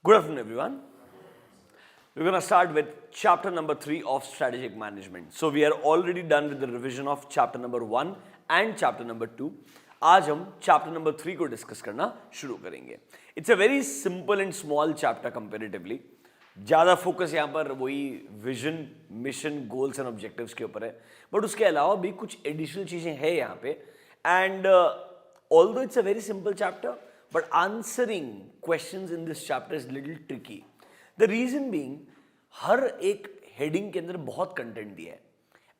Good afternoon, everyone. We're going to start with chapter number 3 of strategic management. So we are already done with the revision of chapter number 1 and chapter number 2. आज हम chapter number 3 को discuss करना शुरू करेंगे. It's a very simple and small chapter comparatively. ज़्यादा focus यहाँ पर वही vision, mission, goals and objectives के ऊपर है, बट उसके अलावा भी कुछ एडिशनल चीज़ें हैं यहाँ पे. And although it's a very simple chapter, but answering questions in this chapter is little tricky. The reason being, हर एक हेडिंग के अंदर बहुत कंटेंट दिया है,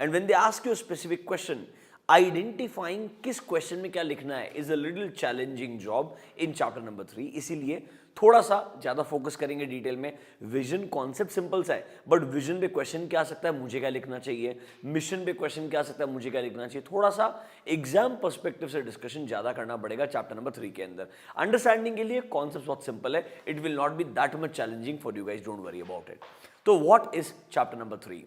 and when they ask you specific question, identifying किस क्वेश्चन में क्या लिखना है is a little challenging job in chapter number 3. इसीलिए थोड़ा सा ज्यादा फोकस करेंगे डिटेल में. विजन कॉन्सेप्ट सिंपल सा है, बट विजन पे क्वेश्चन क्या आ सकता है, मुझे क्या लिखना चाहिए. मिशन पे क्वेश्चन क्या आ सकता है, मुझे क्या लिखना चाहिए. थोड़ा सा एग्जाम पर्सपेक्टिव से डिस्कशन ज्यादा करना पड़ेगा चैप्टर नंबर 3 के अंदर. अंडरस्टैंडिंग के लिए कॉन्सेप्ट बहुत सिंपल है. It will not be that much challenging for you guys, don't worry about it. तो what is chapter number 3?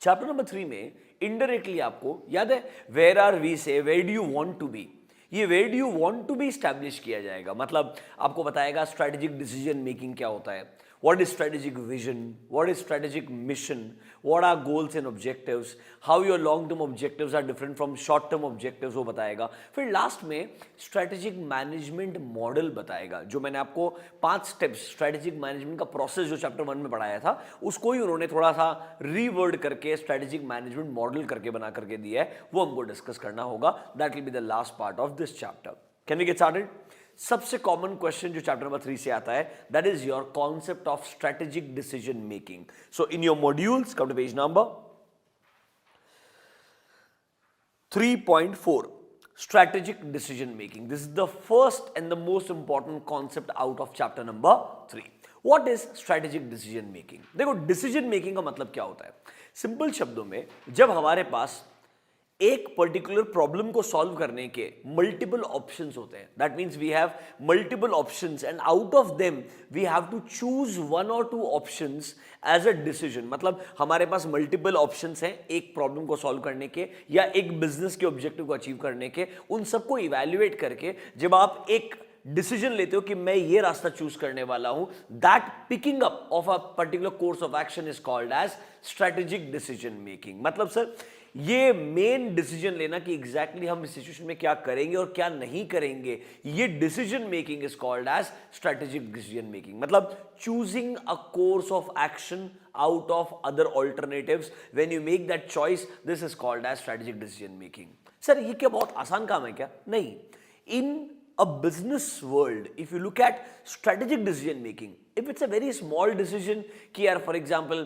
Chapter number 3 में इनडायरेक्टली आपको याद है वेयर आर वी से where do you want to be, ये where do you want to be establish किया जाएगा. मतलब आपको बताएगा स्ट्रेटेजिक डिसीजन मेकिंग क्या होता है, what is strategic vision, what is strategic mission, what are goals and objectives, how your long term objectives are different from short term objectives, वो बताएगा. फिर लास्ट में strategic management model बताएगा, जो मैंने आपको 5 स्टेप्स strategic management का process जो चैप्टर 1 में पढ़ाया था उसको ही उन्होंने थोड़ा सा रीवर्ड करके strategic management model करके बना करके दिया है, वो हमको डिस्कस करना होगा. That will be the last part of this chapter. Can we get started? सबसे कॉमन क्वेश्चन जो चैप्टर नंबर 3 से आता है, that is your concept of strategic decision making. So in your modules come to page number 3.4, strategic decision making. This is the first and the most important concept out of chapter number 3. What is strategic decision making? देखो decision making का मतलब क्या होता है. Simple शब्दों में, जब हमारे पास एक पर्टिकुलर प्रॉब्लम को सॉल्व करने के मल्टीपल ऑप्शंस होते हैं, that means we have multiple options and out of them we have to choose 1 or 2 options as a decision. मतलब हमारे पास मल्टीपल ऑप्शंस हैं एक प्रॉब्लम को सॉल्व करने के या एक बिजनेस के ऑब्जेक्टिव को अचीव करने के. उन सबको इवैल्यूएट करके जब आप एक डिसीजन लेते हो कि मैं ये रास्ता चूज करने वाला हूं, that picking up of a particular course of action is called as strategic decision making. मतलब सर ये मेन डिसीजन लेना कि एग्जैक्टली हम इस सिचुएशन में क्या करेंगे और क्या नहीं करेंगे, ये decision making is called as strategic decision making. मतलब choosing a course of action out of other alternatives. When you make that choice, this is called as strategic decision making. Sir ये क्या बहुत आसान काम है क्या? नहीं. इन a business world, if you look at strategic decision making, if it's a very small decision कि यार for example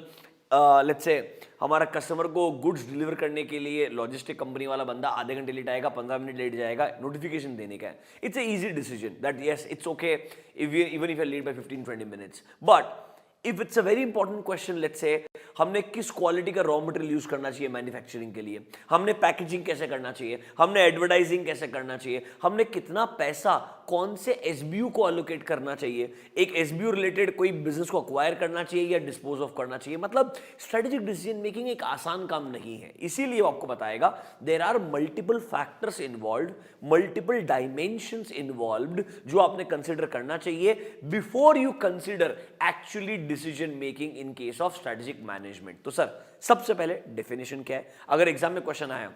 let's say हमारा कस्टमर को गुड्स डिलीवर करने के लिए लॉजिस्टिक कंपनी वाला बंदा आधे घंटे लेट आएगा, 15 मिनट लेट जाएगा, नोटिफिकेशन देने का है. It's a easy decision that yes it's okay even if you late by 15-20 minutes. But if it's a very important question, let's say हमने किस क्वालिटी का रॉ मटेरियल यूज करना चाहिए मैन्युफैक्चरिंग के लिए, हमने पैकेजिंग कैसे करना चाहिए, हमने एडवर्टाइजिंग कैसे करना चाहिए, हमने कितना पैसा कौन से एसबीयू को अलोकेट करना चाहिए, एक एसबीयू रिलेटेड कोई बिजनेस को अक्वायर करना चाहिए या डिस्पोज ऑफ करना चाहिए. मतलब स्ट्रेटेजिक डिसीजन मेकिंग एक आसान काम नहीं है. इसीलिए वो आपको बताएगा there are multiple factors involved, multiple dimensions involved जो आपने कंसिडर करना चाहिए before you consider actually decision making in case of strategic management. तो सर सबसे पहले डेफिनेशन क्या है. अगर एग्जाम में क्वेश्चन आया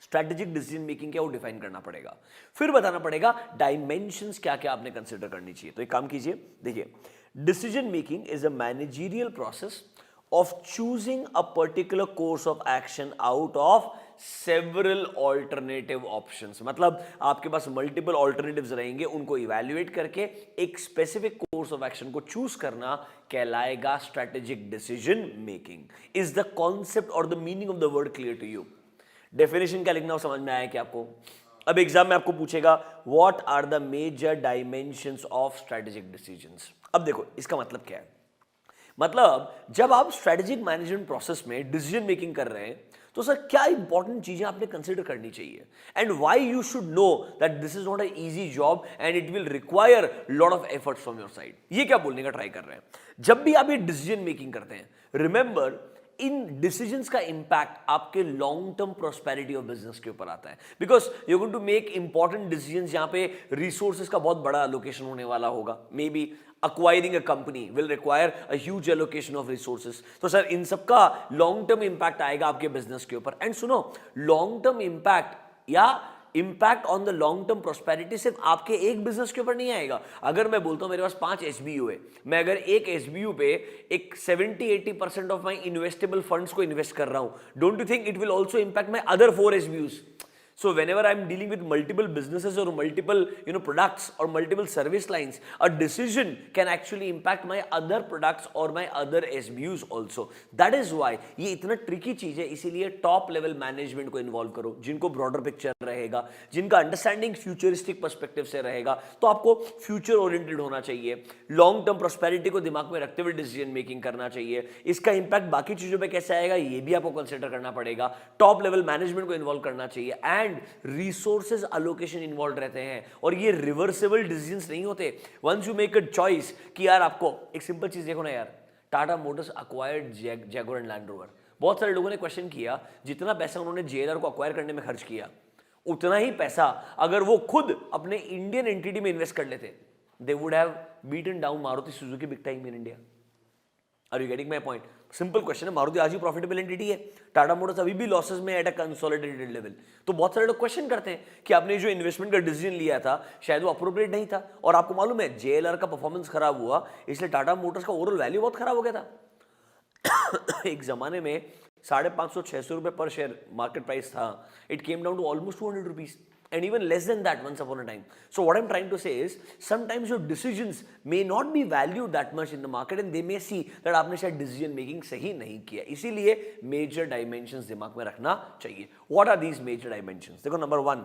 स्ट्रेटेजिक डिसीजन मेकिंग क्या, वो डिफाइन करना पड़ेगा. फिर बताना पड़ेगा डायमेंशंस क्या क्या आपने कंसिडर करनी चाहिए. तो एक काम कीजिए, देखिए decision making is a managerial process of choosing a particular course of action out of several alternative options. मतलब आपके पास multiple alternatives रहेंगे, उनको evaluate करके एक specific course of action को choose करना कहलाएगा strategic decision making. Is the concept or the meaning of the word clear to you? Definition क्या लिखना हो समझ में आया क्या आपको? अब एग्जाम में आपको पूछेगा what are the major dimensions of strategic decisions. अब देखो इसका मतलब क्या है. मतलब जब आप स्ट्रेटेजिक मैनेजमेंट प्रोसेस में डिसीजन मेकिंग कर रहे हैं तो सर क्या इंपॉर्टेंट चीजें आपने कंसीडर करनी चाहिए and why you should know that this is not a easy job and it will require lot of efforts from your side. ये क्या बोलने का ट्राई कर रहे हैं. जब भी आप ये डिसीजन मेकिंग करते हैं, रिमेंबर इन डिसीजंस का इंपैक्ट आपके long term prosperity of business के ऊपर आता है, because you going to make important decisions जहां पे रिसोर्सेज का बहुत बड़ा एलोकेशन होने वाला होगा. May be acquiring a company will require a huge allocation of resources. तो सर इन सब का लॉन्ग टर्म इंपैक्ट आएगा आपके बिजनेस के ऊपर. एंड सुनो, लॉन्ग टर्म इंपैक्ट या impact on the long term prosperity सिर्फ आपके एक बिजनेस के ऊपर नहीं आएगा. अगर मैं बोलता हूं मेरे पास 5 एसबीयू है, मैं अगर एक एसबीयू पे एक 70-80% ऑफ माई इन्वेस्टेबल फंड्स को इन्वेस्ट कर रहा हूं, don't you think it will also impact my other 4 एसबीयूज? So whenever I'm dealing with multiple businesses or multiple products or multiple service lines, a decision can actually impact my other products or my other SBUs also. That is why ये इतना tricky चीज है. इसीलिए top level management को involve करो, जिनको broader picture रहेगा, जिनका understanding futuristic perspective से रहेगा. तो आपको future oriented होना चाहिए, long term prosperity को दिमाग में रखते हुए decision making करना चाहिए. इसका impact बाकी चीजों पे कैसे आएगा ये भी आपको consider करना पड़ेगा. top level management को involve करना चाहिए. रिसोर्सेज अलोकेशन इन्वॉल्व रहते हैं और ये रिवर्सेबल डिसीजंस नहीं होते. Once you make a choice कि यार आपको एक सिंपल चीज देखो ना यार, Tata Motors acquired Jaguar and Land Rover. बहुत सारे लोगों ने क्वेश्चन किया जितना पैसा उन्होंने जेएलआर को अक्वायर करने में खर्च किया, उतना ही पैसा अगर वो खुद अपने इंडियन एंटिटी में इन्वेस्ट कर लेते, they would have beaten down Maruti Suzuki big time in India. Are you getting my point? Simple question है. मारुति आज ही प्रॉफिटेबल एंटिटी है, टाटा मोटर्स अभी भी लॉसेस में एट अ कंसोलिडेटेड लेवल. तो बहुत सारे लोग क्वेश्चन करते हैं कि आपने जो इन्वेस्टमेंट का डिसीजन लिया था शायद वो अप्रोप्रिएट नहीं था, और आपको मालूम है जेएलआर का परफॉर्मेंस खराब हुआ इसलिए टाटा मोटर्स का ओवरऑल वैल्यू बहुत खराब हो गया था. एक जमाने में 550-600 रुपए पर शेयर मार्केट प्राइस था. It came down to almost 200 rupees. And even less than that once upon a time. So what I'm trying to say is sometimes your decisions may not be valued that much in the market and they may see that आपने शायद decision making सही नहीं किया. इसीलिए major dimensions दिमाग में रखना चाहिए. What are these major dimensions? देखो, number 1,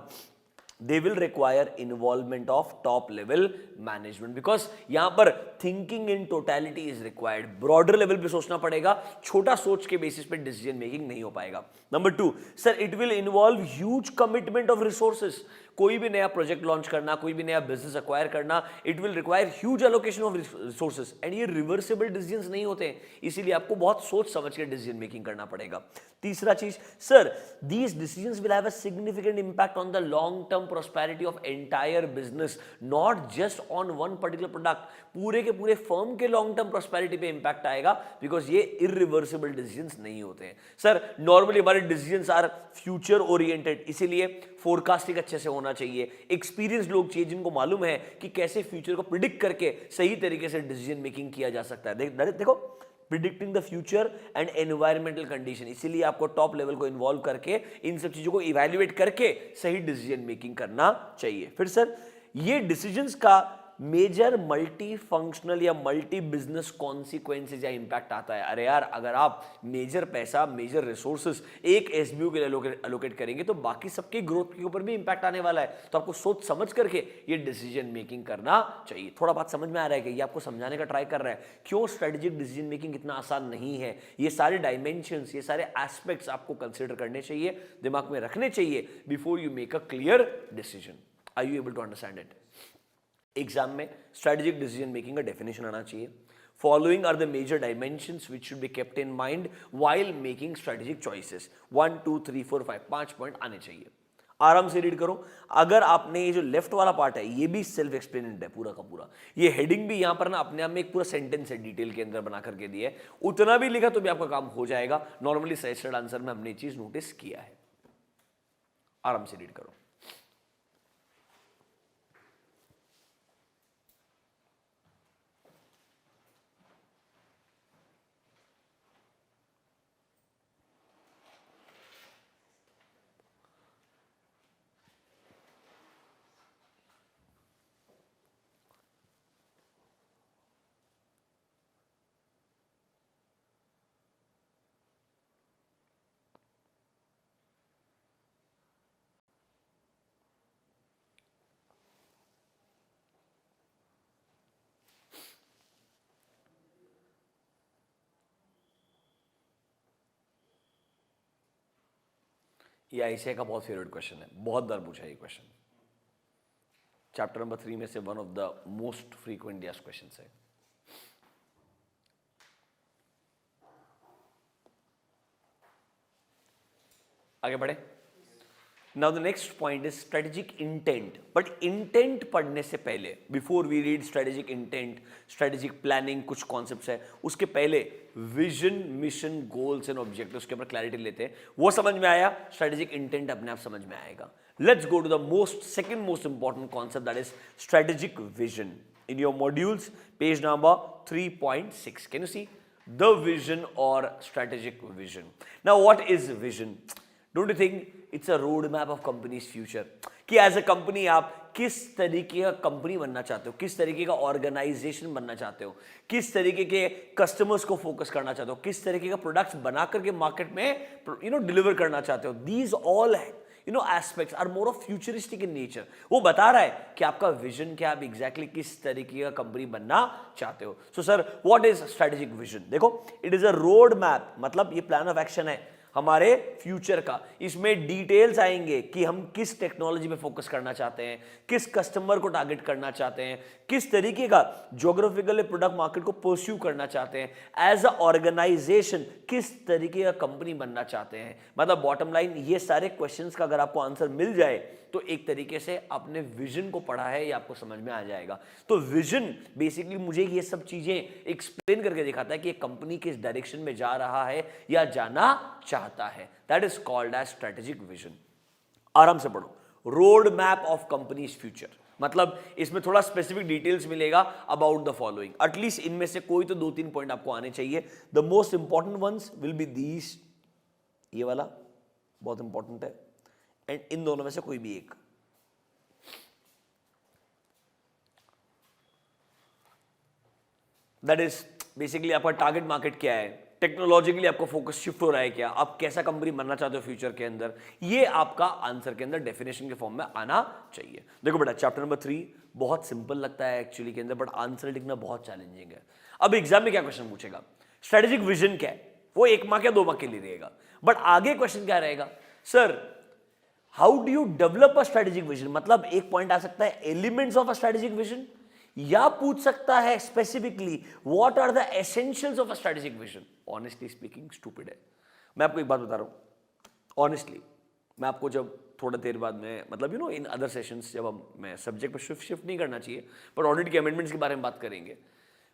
they will require involvement of top level management because यहां पर thinking in totality is required. broader level पे सोचना पड़ेगा, छोटा सोच के बेसिस पे decision making नहीं हो पाएगा. Number 2, sir, it will involve huge commitment of resources. कोई भी नया प्रोजेक्ट लॉन्च करना, कोई भी नया बिजनेस अक्वायर करना, it will require huge allocation of resources and ये रिवर्सेबल डिसीजंस नहीं होते हैं, इसीलिए आपको बहुत सोच समझ के डिसीजन मेकिंग करना पड़ेगा. तीसरा चीज, sir, these decisions will have a significant impact on the long term prosperity of entire business, not just on one particular product. पूरे के पूरे फर्म के लॉन्ग टर्म प्रोस्पेरिटी पे इंपैक्ट आएगा बिकॉज ये इरिवर्सिबल डिसीजंस नहीं होते हैं. सर, नॉर्मली हमारे डिसीजंस आर फ्यूचर ओरिएंटेड, इसीलिए फोरकास्टिंग अच्छे से होना चाहिए. एक्सपीरियंस लोग चाहिए जिनको मालूम है कि कैसे फ्यूचर को प्रिडिक्ट करके सही तरीके से डिसीजन मेकिंग किया जा सकता है. देखो, predicting the future and environmental condition, इसीलिए आपको टॉप लेवल को इन्वॉल्व करके इन सब चीजों को इवैल्यूएट करके सही डिसीजन मेकिंग करना चाहिए. फिर सर, ये डिसीजंस का मेजर मल्टी फंक्शनल या मल्टी बिजनेस कॉन्सिक्वेंसेज या इंपैक्ट आता है. अरे यार, अगर आप मेजर पैसा, मेजर रिसोर्सेज एक एसबीयू के लिए अलोकेट करेंगे तो बाकी सबके ग्रोथ के ऊपर भी इंपैक्ट आने वाला है. तो आपको सोच समझ करके ये डिसीजन मेकिंग करना चाहिए. थोड़ा बात समझ में आ रहा है कि ये आपको समझाने का ट्राई कर रहा है क्यों स्ट्रेटेजिक डिसीजन मेकिंग इतना आसान नहीं है. ये सारे डायमेंशंस, ये सारे एस्पेक्ट्स आपको कंसिडर करने चाहिए, दिमाग में रखने चाहिए before you make a clear decision. Are you able to understand it? Exam में स्ट्रेटेजिक डिसीजन मेकिंग का डेफिनेशन आना चाहिए. Following are the major dimensions which should be kept in mind while making strategic choices. 1 2 3 4 5 5 point आने चाहिए. आराम से read करो. अगर आपने ये जो लेफ्ट वाला पार्ट है ये भी सेल्फ एक्सप्लेनेंट है पूरा का पूरा, ये हेडिंग भी यहां पर ना अपने आप में एक पूरा सेंटेंस है डिटेल के अंदर बना करके दिया है. उतना भी लिखा तो भी आपका काम हो जाएगा. नॉर्मली सजेस्टेड आंसर में हमने ये चीज नोटिस किया है. आराम से रीड करो. ये आईसीआई का बहुत फेवरेट क्वेश्चन है, बहुत बार पूछा ये क्वेश्चन. चैप्टर नंबर 3 में से one of the most frequently asked questions है. आगे बढ़े। Now the next point is strategic intent. But intent पढ़ने से पहले, before we read strategic intent, strategic planning, कुछ कॉन्सेप्ट्स है, उसके पहले vision, mission, goals and objectives के ऊपर क्लैरिटी लेते हैं। वो समझ में आया, स्ट्रेटेजिक इंटेंट अपने आप समझ में आएगा। Let's go to the second most important concept, that is strategic vision. In your modules, page number 3.6. Can you see the vision or strategic vision? Now, what is vision? Don't you think it's a roadmap of company's future? कि as a company आप किस तरीके का company बनना चाहते हो, किस तरीके का ऑर्गेनाइजेशन बनना चाहते हो, किस तरीके के कस्टमर्स को फोकस करना चाहते हो, किस तरीके का प्रोडक्ट्स बना करके मार्केट में डिलीवर करना चाहते हो। These all aspects are more of futuristic in nature. वो बता रहा है कि आपका विजन क्या, आप एग्जैक्टली किस तरीके का कंपनी बनना चाहते हो। So sir, what is strategic vision? देखो, it is a road map, मतलब ये प्लान ऑफ एक्शन है हमारे फ्यूचर का। इसमें डिटेल्स आएंगे कि हम किस टेक्नोलॉजी पे फोकस करना चाहते हैं, किस कस्टमर को टारगेट करना चाहते हैं, किस तरीके का ज्योग्राफिकल प्रोडक्ट मार्केट को परस्यू करना चाहते हैं, एज अ ऑर्गेनाइजेशन किस तरीके का कंपनी बनना चाहते हैं। मतलब बॉटम लाइन, ये सारे क्वेश्चंस का अगर आपको आंसर मिल जाए तो एक तरीके से आपने विजन को पढ़ा है, ये आपको समझ में आ जाएगा। तो विजन बेसिकली मुझे ये सब चीजें एक्सप्लेन करके दिखाता है कि एक कंपनी किस डायरेक्शन में जा रहा है या जाना चाहता है। That is called as strategic vision. आराम से पढ़ो, road map of company's future, मतलब इसमें थोड़ा स्पेसिफिक डिटेल्स मिलेगा अबाउट द फॉलोइंग। एटलीस्ट इनमें से कोई तो 2-3 पॉइंट आपको आने चाहिए। The most important ones will be these, ये वाला बहुत इंपॉर्टेंट है, एंड इन दोनों में से कोई भी एक। दैट इज बेसिकली आपका टारगेट मार्केट क्या है, टेक्नोलॉजिकली आपको फोकस शिफ्ट हो रहा है क्या, आप कैसा कंपनी बनना चाहते हो फ्यूचर के अंदर, ये आपका आंसर के अंदर डेफिनेशन के फॉर्म में आना चाहिए। देखो बेटा, चैप्टर नंबर 3 बहुत सिंपल लगता है एक्चुअली के अंदर, बट आंसर लिखना बहुत चैलेंजिंग है। अब एग्जाम में क्या क्वेश्चन पूछेगा, स्ट्रेटेजिक विजन क्या है, वो 1 मार्क या 2 मार्क के लिए रहेगा, बट आगे क्वेश्चन क्या रहेगा, sir how do you develop a strategic vision. मतलब एक पॉइंट आ सकता है elements of a strategic vision, या पूछ सकता है specifically what are the essentials of a strategic vision. Honestly speaking stupid है। मैं आपको एक बात बता रहा हूं ऑनेस्टली, मैं आपको जब थोड़ा देर बाद में, मतलब इन अदर सेशंस जब मैं सब्जेक्ट पर शिफ्ट नहीं करना चाहिए, पर ऑडिट के अमेंडमेंट्स के बारे में बात करेंगे।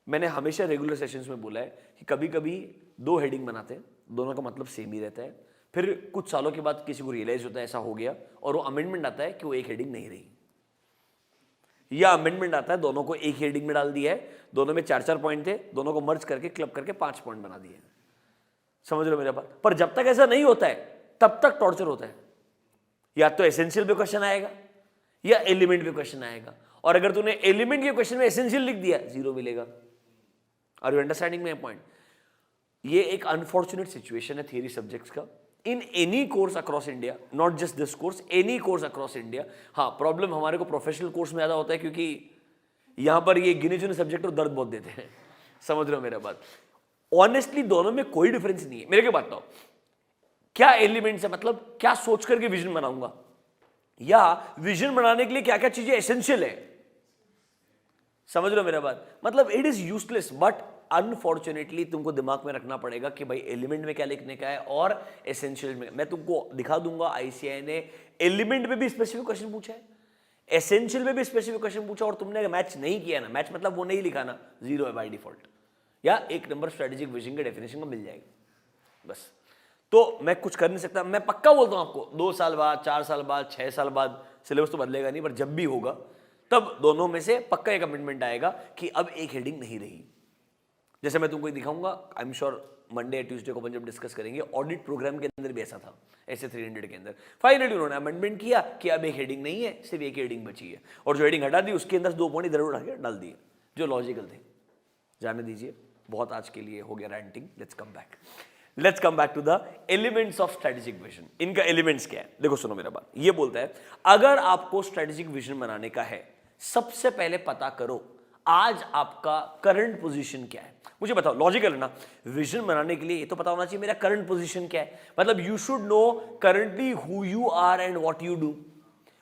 मैंने हमेशा रेगुलर सेशंस में बोला है कि कभी कभी 2 हेडिंग बनाते हैं, दोनों का मतलब सेम ही रहता है, फिर कुछ सालों के बाद किसी को रियलाइज होता है ऐसा हो गया, और वो अमेंडमेंट आता है कि वो एक हेडिंग नहीं रही, या अमेंडमेंट आता है दोनों को एक हेडिंग में डाल दिया है, दोनों में 4-4 पॉइंट थे, दोनों को मर्ज करके क्लब करके 5 पॉइंट बना दिए। समझ लो मेरा बात। पर जब तक ऐसा नहीं होता है तब तक टॉर्चर होता है, या तो एसेंशियल पे क्वेश्चन आएगा या एलिमेंट पे क्वेश्चन आएगा, और अगर तूने एलिमेंट के क्वेश्चन में एसेंशियल लिख दिया 0 मिलेगा। Are you understanding my point? ये एक अनफॉर्चुनेट सिचुएशन है थियरी सब्जेक्ट्स का in any course across India, not just this course, any course across India. हाँ, प्रॉब्लम हमारे को प्रोफेशनल कोर्स में ज्यादा होता है, क्योंकि यहां पर ये गिने चुने सब्जेक्ट और दर्द बहुत देते हैं। समझ रहे हो मेरा बात? ऑनेस्टली दोनों में कोई डिफरेंस नहीं है। मेरे को बात बताओ, क्या एलिमेंट्स है, मतलब क्या सोच करके विजन बनाऊंगा, या विजन बनाने के लिए क्या क्या चीजें एसेंशियल है। समझ रहे हो मेरा बात? मतलब it is useless, but unfortunately तुमको दिमाग में रखना पड़ेगा कि भाई एलिमेंट में क्या लिखने का है और एसेंशियल में। मैं तुमको दिखा दूंगा, आईसीआई ने एलिमेंट में भी स्पेसिफिक क्वेश्चन पूछा है, एसेंशियल में भी स्पेसिफिक क्वेश्चन पूछा, और तुमने मैच नहीं किया ना, मैच मतलब वो नहीं लिखा ना, 0 है बाय डिफॉल्ट, या 1 नंबर स्ट्रेटेजिक विजन के डेफिनेशन को मिल जाएगा बस। तो मैं कुछ कर नहीं सकता, मैं पक्का बोलता हूं आपको 2 साल बाद, 4 साल बाद, 6 साल बाद, सिलेबस तो बदलेगा नहीं, पर जब भी होगा तब दोनों में से पक्का एक कमिटमेंट आएगा कि अब एक हेडिंग नहीं रही। जैसे मैं तुमको दिखाऊंगा, आई एम श्योर मंडे या ट्यूसडे को अपन जब डिस्कस करेंगे, ऑडिट प्रोग्राम के अंदर भी ऐसा था, ऐसे 300 के अंदर फाइनली उन्होंने अमेंडमेंट किया कि अब एक हेडिंग नहीं है, सिर्फ एक हेडिंग बची है, और जो हेडिंग हटा दी उसके अंदर 2 पॉइंट इधर उड़ा के डाल दिए जो लॉजिकल थे। जाने दीजिए, बहुत आज के लिए हो गया ranting. Let's come back to the elements of strategic vision. इनका एलिमेंट्स क्या है, देखो सुनो मेरा बात। ये बोलता है अगर आपको स्ट्रेटेजिक विजन बनाने का है, सबसे पहले पता करो आज आपका करंट पोजीशन क्या है। मुझे बताओ, लॉजिकल है ना, विजन बनाने के लिए ये तो पता होना चाहिए मेरा करंट पोजीशन क्या है। मतलब you should know currently who you are and what you do,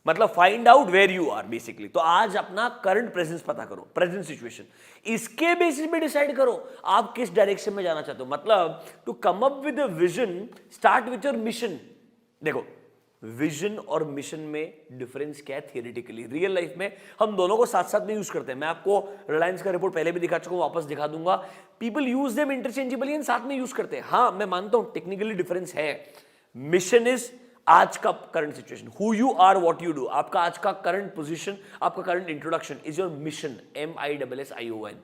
मतलब find out where you are basically. तो आज अपना करंट प्रेजेंस पता करो, प्रेजेंट सिचुएशन, इसके बेसिस पे डिसाइड करो आप किस डायरेक्शन में जाना चाहते हो। मतलब to come up with a vision, start with your mission. देखो विजन और मिशन में डिफरेंस क्या है थियरिटिकली, रियल लाइफ में हम दोनों को साथ साथ में यूज करते हैं। मैं आपको रिलायंस का रिपोर्ट पहले भी दिखा चुका हूं, वापस दिखा दूंगा। People use them interchangeably and साथ में यूज करते हैं। हाँ मैं मानता हूं टेक्निकली डिफरेंस है। मिशन इज आज का current situation, who you are what you do, आपका आज का करंट पोजीशन, आपका current introduction is your mission, MISSION।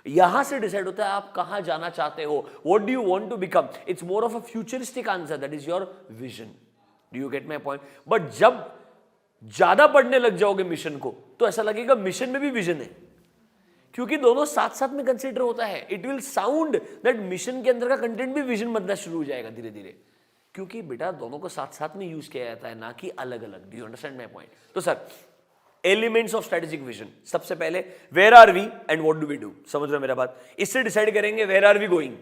यहां से डिसाइड होता है आप कहां जाना चाहते हो, what do you want to become. It's more of a futuristic answer, that is your vision. Do you get my point? But जब ज्यादा पढ़ने लग जाओगे मिशन को तो ऐसा लगेगा मिशन में भी विजन है, क्योंकि दोनों साथ साथ में कंसीडर होता है। It will sound that mission के अंदर का कंटेंट भी विजन बनना शुरू हो जाएगा धीरे धीरे, क्योंकि बेटा दोनों को साथ साथ में यूज किया जाता है, ना कि अलग अलग। Do you understand my point? तो sir elements of strategic vision, सबसे पहले where are we and what do we do. समझ रहे हो मेरा बात? इससे डिसाइड करेंगे where are we going,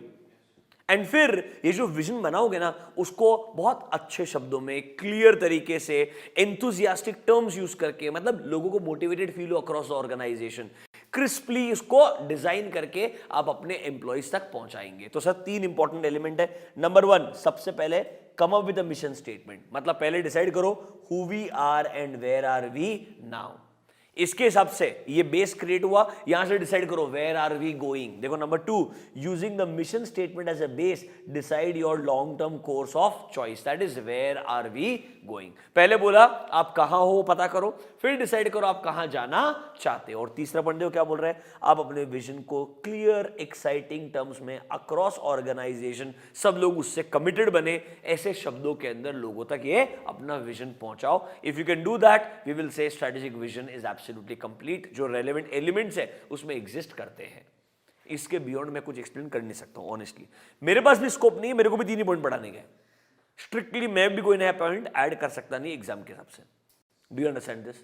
and फिर ये जो विजन बनाओगे ना उसको बहुत अच्छे शब्दों में क्लियर तरीके से एंथुसियास्टिक टर्म्स यूज करके, मतलब लोगों को मोटिवेटेड फील हो अक्रॉस द ऑर्गेनाइजेशन, क्रिस्पली इसको डिजाइन करके आप अपने एम्प्लॉइज तक पहुंचाएंगे। तो सर 3 इंपॉर्टेंट एलिमेंट है। नंबर 1, सबसे पहले come up with a mission statement, मतलब पहले डिसाइड करो who we are and where are we now. इसके हिसाब से ये बेस क्रिएट हुआ, यहां से डिसाइड करो वेयर आर वी गोइंग। देखो number 2, using the mission statement as a base decide your long term course of choice, that is where are we going. पहले बोला आप कहां हो पता करो, फिर डिसाइड करो आप कहां जाना चाहते हो। और तीसरा पॉइंट देखो क्या बोल रहे हैं, आप अपने विजन को क्लियर एक्साइटिंग टर्म्स में अक्रॉस ऑर्गेनाइजेशन सब लोग उससे कमिटेड बने, ऐसे शब्दों के अंदर लोगों तक ये अपना विजन पहुंचाओ। If you can do that we will say strategic vision is absolutely complete. जो रेलेवेंट एलिमेंट्स है उसमें एग्जिस्ट करते हैं, इसके बियॉन्ड मैं कुछ एक्सप्लेन कर नहीं सकता हूं ऑनेस्टली, मेरे पास भी स्कोप नहीं है, मेरे को भी 3 ही पॉइंट पढ़ाने के। स्ट्रिक्टली मैं भी कोई नया पॉइंट ऐड कर सकता नहीं एग्जाम के हिसाब से। Do you understand this?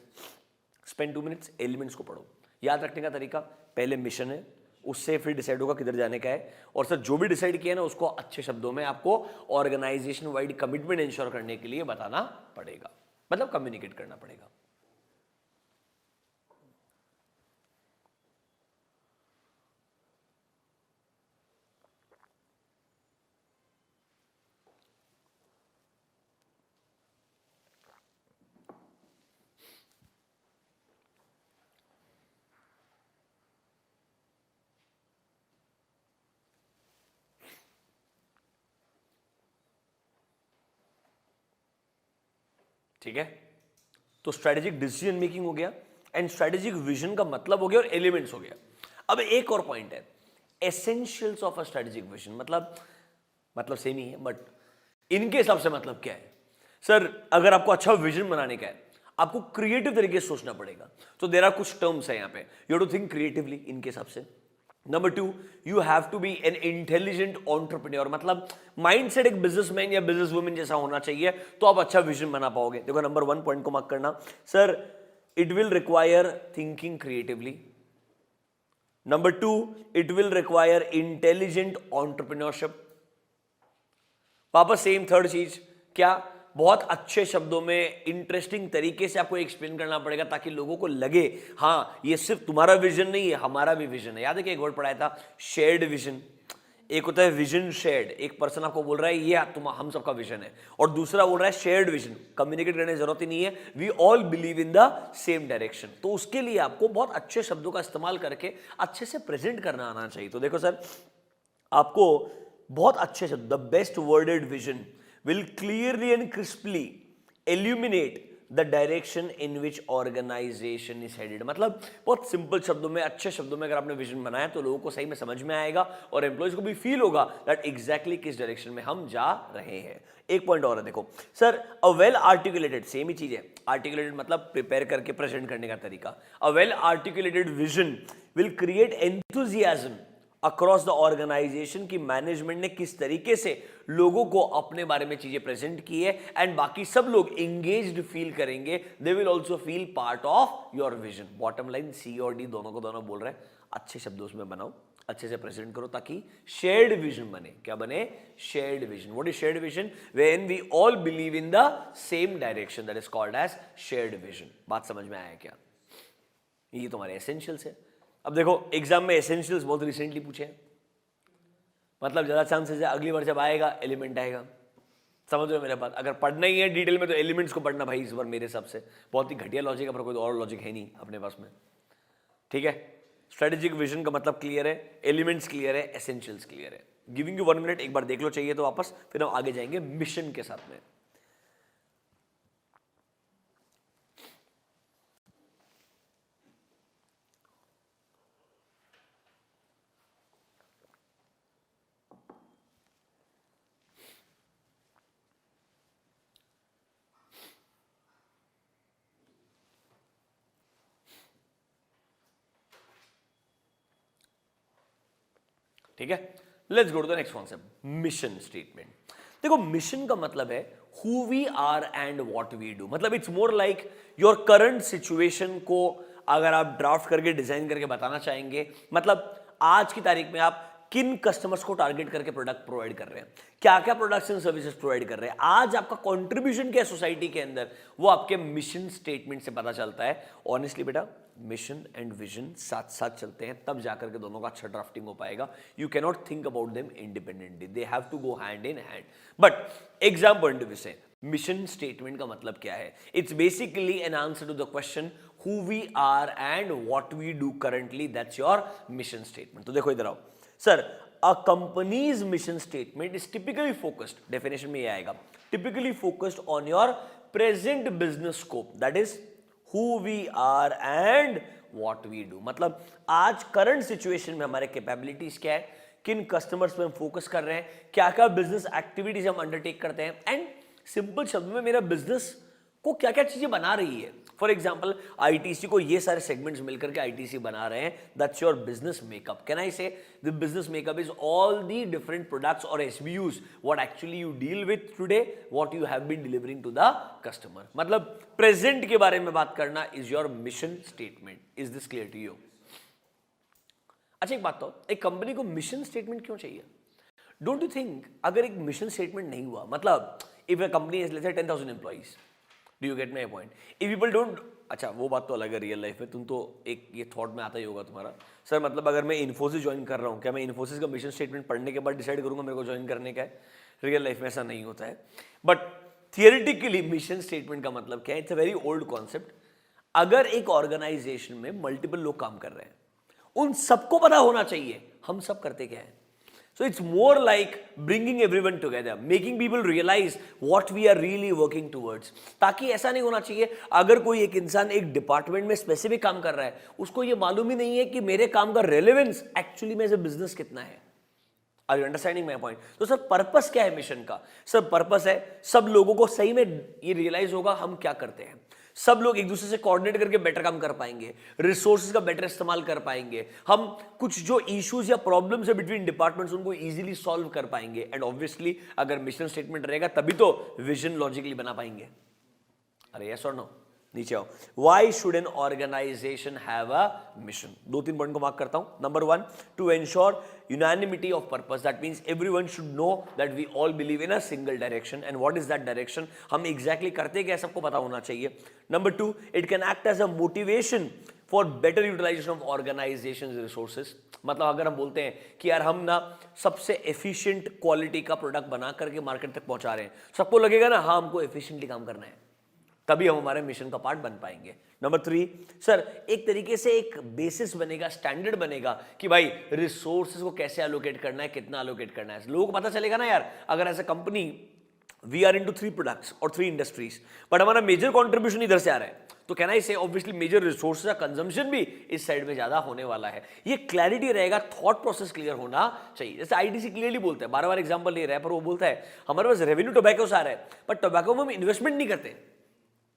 Spend 2 minutes, elements को पढ़ो। याद रखने का तरीका, पहले मिशन है, उससे फिर डिसाइड होगा किधर जाने का है, और सर जो भी डिसाइड किया ना उसको अच्छे शब्दों में आपको ऑर्गेनाइजेशन वाइड कमिटमेंट इंश्योर करने के लिए बताना पड़ेगा, मतलब कम्युनिकेट करना पड़ेगा। ठीक है, तो स्ट्रेटेजिक डिसीजन मेकिंग हो गया एंड स्ट्रेटेजिक विजन का मतलब हो गया और एलिमेंट्स हो गया। अब एक और पॉइंट है, essentials of a strategic vision, मतलब सेम ही है बट इनके हिसाब से मतलब क्या है। सर अगर आपको अच्छा विजन बनाने का है आपको क्रिएटिव तरीके से सोचना पड़ेगा, तो देयर आर कुछ टर्म्स है यहाँ पे, you have to think creatively इनके हिसाब से। Number 2, you have to be an intelligent entrepreneur, मतलब माइंडसेट एक बिजनेसमैन या बिजनेस वुमेन जैसा होना चाहिए, तो आप अच्छा विजन बना पाओगे। देखो नंबर 1 पॉइंट को मार्क करना, sir it will require thinking creatively. Number 2, it will require intelligent entrepreneurship. वापस सेम थर्ड चीज क्या, बहुत अच्छे शब्दों में इंटरेस्टिंग तरीके से आपको एक्सप्लेन करना पड़ेगा ताकि लोगों को लगे हाँ ये सिर्फ तुम्हारा विजन नहीं है, हमारा भी विजन है। याद है कि एक वर्ड पढ़ाया था, शेयर्ड विजन। एक होता है विजन शेयर्ड, एक पर्सन आपको बोल रहा है ये हम सबका विजन है, और दूसरा बोल रहा है शेयर्ड विजन। कम्युनिकेट करने की जरूरत ही नहीं है, we all believe in the same direction. तो उसके लिए आपको बहुत अच्छे शब्दों का इस्तेमाल करके अच्छे से प्रेजेंट करना आना चाहिए। तो देखो सर आपको बहुत अच्छे शब्द, the best worded vision will clearly and crisply illuminate the direction in which organization is headed। मतलब बहुत सिंपल शब्दों में, अच्छे शब्दों में अगर आपने विजन बनाया तो लोगों को सही में समझ में आएगा और एम्प्लॉइज को भी फील होगा दैट एग्जैक्टली किस डायरेक्शन में हम जा रहे हैं। एक पॉइंट और है, देखो sir a well articulated, same ही चीज है, आर्टिकुलेटेड मतलब प्रिपेयर करके प्रेजेंट करने का तरीका। A well articulated vision will create enthusiasm across the organisation की मैनेजमेंट ने किस तरीके से लोगों को अपने बारे में चीजें प्रेजेंट की है, एंड बाकी सब लोग एंगेज्ड फील करेंगे, they will also feel part of your vision. Bottom line C और डी दोनों को दोनों बोल रहे हैं, अच्छे शब्दों में बनाओ, अच्छे से प्रेजेंट करो ताकि शेयर्ड विजन बने। क्या बने? Shared vision. What is shared vision? When we all believe in the same direction, that is called as shared vision. बात समझ में आया क्या? ये तुम्हारे एसेंशियल्स है। अब देखो एग्जाम में एसेंशियल्स बहुत रिसेंटली पूछे हैं, मतलब ज्यादा चांसेस है अगली बार जब आएगा एलिमेंट आएगा। समझ रहे हो मेरे बात? अगर पढ़ना ही है डिटेल में तो एलिमेंट्स को पढ़ना भाई इस बार मेरे हिसाब से बहुत ही घटिया लॉजिक है, पर कोई और लॉजिक है नहीं अपने पास में। ठीक है, स्ट्रेटेजिक विजन का मतलब क्लियर है, एलिमेंट्स क्लियर है, एसेंशियल्स क्लियर है। गिविंग यू 1 मिनट, एक बार देख लो चाहिए तो वापस, फिर हम आगे जाएंगे मिशन के साथ में। ठीक है, let's go to the next concept, mission statement. देखो मिशन का मतलब है who we are and what we do, मतलब it's more like your current situation को अगर आप ड्राफ्ट करके डिजाइन करके बताना चाहेंगे, मतलब आज की तारीख में आप किन कस्टमर्स को टारगेट करके प्रोडक्ट प्रोवाइड कर रहे हैं, क्या क्या प्रोडक्ट्स एंड सर्विसेज प्रोवाइड कर रहे हैं, आज आपका कंट्रीब्यूशन क्या है सोसाइटी के अंदर, वो आपके मिशन स्टेटमेंट से पता चलता है। ऑनेस्टली बेटा मिशन एंड विजन साथ साथ चलते हैं, तब जाकर के दोनों का अच्छा ड्राफ्टिंग हो पाएगा। You can not think about them independently, they have to go hand in hand. But exam point of view से मिशन स्टेटमेंट का मतलब क्या है? It's basically an answer to the question who we are and what we do currently, that's your mission statement. तो देखो इधर आओ sir, a company's mission statement is typically focused, definition में ये आएगा, typically focused on your present business scope, that is who we are and what we do। मतलब आज current situation में हमारे कैपेबिलिटीज क्या है, किन कस्टमर्स पे हम फोकस कर रहे हैं, क्या क्या बिजनेस एक्टिविटीज हम अंडरटेक करते हैं, एंड सिंपल शब्द में मेरा बिजनेस को क्या क्या चीजें बना रही है। फॉर एग्जाम्पल आईटीसी को ये सारे सेगमेंट्स मिलकर के आईटीसी बना रहे हैं, that's your business makeup. Can I say the business makeup is all the different products और SBUs what actually you deal with today, what you have been delivering to the customer. मतलब present के बारे में बात करना is your mission statement. Is this clear to you? अच्छा एक बात तो, एक कंपनी को मिशन स्टेटमेंट क्यों चाहिए? डोंट यू थिंक अगर एक मिशन स्टेटमेंट नहीं हुआ, मतलब if a company is let's say 10,000 employees, do you get my point? If people don't, अच्छा वो बात तो अलग है रियल लाइफ में, तुम तो एक ये थॉट में आता ही होगा तुम्हारा, सर मतलब अगर मैं इन्फोसिस ज्वाइन कर रहा हूँ, क्या मैं इन्फोसिस का मिशन स्टेटमेंट पढ़ने के बाद डिसाइड करूंगा मेरे को ज्वाइन करने का है? रियल लाइफ में ऐसा नहीं होता है। बट थियरिटिकली मिशन स्टेटमेंट का मतलब क्या है? It's a very old concept. अगर एक ऑर्गेनाइजेशन में मल्टीपल लोग काम कर रहे हैं, उन सबको पता होना चाहिए हम सब करते क्या है। So it's more like bringing everyone together, making people realize what we are really working towards। ताकि ऐसा नहीं होना चाहिए अगर कोई एक इंसान एक डिपार्टमेंट में स्पेसिफिक काम कर रहा है, उसको ये मालूम ही नहीं है कि मेरे काम का रेलेवेंस एक्चुअली में एज ए बिजनेस कितना है। Are you understanding my point? तो सर पर्पस क्या है मिशन का? सर पर्पस है सब लोगों को सही में ये रियलाइज होगा हम क्या करते हैं, सब लोग एक दूसरे से कोऑर्डिनेट करके बेटर काम कर पाएंगे, रिसोर्सेज का बेटर इस्तेमाल कर पाएंगे, हम कुछ जो इश्यूज या प्रॉब्लम्स है बिटवीन डिपार्टमेंट्स उनको इजीली सॉल्व कर पाएंगे, एंड ऑब्वियसली अगर मिशन स्टेटमेंट रहेगा तभी तो विजन लॉजिकली बना पाएंगे। अरे यस और नो? नीचे आओ। Why should an organization have a mission? 2-3 point को मार्क करता हूं। Number 1, to ensure unanimity of purpose, that means everyone should know that we all believe in a single direction, and what is that direction? हम exactly करते क्या सबको पता होना चाहिए। Number 2, it can act as a motivation for better utilization of organization's resources। मतलब अगर हम बोलते हैं कि यार हम ना सबसे एफिशिएंट क्वालिटी का प्रोडक्ट बना करके मार्केट तक पहुंचा रहे हैं, सबको लगेगा ना हाँ हमको एफिशिएंटली काम करना है, तभी हम हमारे मिशन का पार्ट बन पाएंगे। नंबर 3, सर एक तरीके से एक बेसिस बनेगा, स्टैंडर्ड बनेगा कि भाई रिसोर्सेज को कैसे एलोकेट करना है, कितना एलोकेट करना है, लोगों को पता चलेगा ना यार अगर as a company we are into 3 products और 3 इंडस्ट्रीज, बट हमारा मेजर कंट्रीब्यूशन इधर से आ रहा है, तो can I say obviously major resources का कंजम्पशन भी इस साइड में ज्यादा होने वाला है। ये क्लैरिटी रहेगा, थॉट प्रोसेस क्लियर होना चाहिए। जैसे आईटीसी क्लियरली बोलता है, बार बार एग्जांपल ले रहा है, पर वो बोलता है हमारे पास रेवेन्यू टोबैको से आ रहा है, पर टोबैको में हम इन्वेस्टमेंट नहीं करते,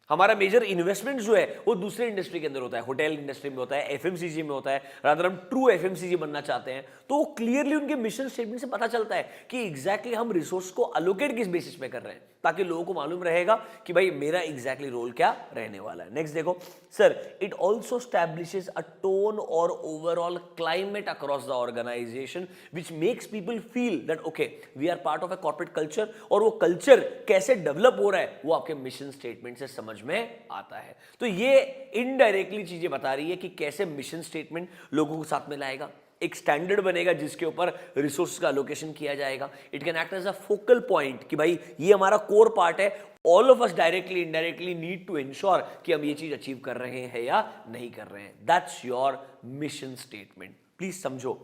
हमारा मेजर इन्वेस्टमेंट जो है वो दूसरे इंडस्ट्री के अंदर होता है, होटल इंडस्ट्री में होता है, एफएमसीजी में होता है, रादर हम ट्रू एफएमसीजी बनना चाहते हैं। तो वो क्लियरली उनके मिशन स्टेटमेंट से पता चलता है कि एग्जैक्टली हम रिसोर्स को अलोकेट किस बेसिस पे कर रहे हैं, ताकि लोगों को मालूम रहेगा कि भाई मेरा एग्जैक्टली रोल क्या रहने वाला है। नेक्स्ट देखो sir, it also establishes a tone और overall climate across the organisation which makes people feel that okay we are part of a corporate culture, और वो कल्चर कैसे डेवलप हो रहा है वो आपके मिशन स्टेटमेंट से समझ में आता है। तो ये इनडायरेक्टली चीजें बता रही है कि कैसे मिशन स्टेटमेंट लोगों को साथ में लाएगा, एक स्टैंडर्ड बनेगा जिसके ऊपर रिसोर्स का एलोकेशन किया जाएगा. It can act as a focal point कि भाई ये हमारा कोर पार्ट है. All of us directly indirectly need to ensure कि हम ये चीज अचीव कर रहे हैं या नहीं कर रहे हैं. That's your mission statement. Please समझो,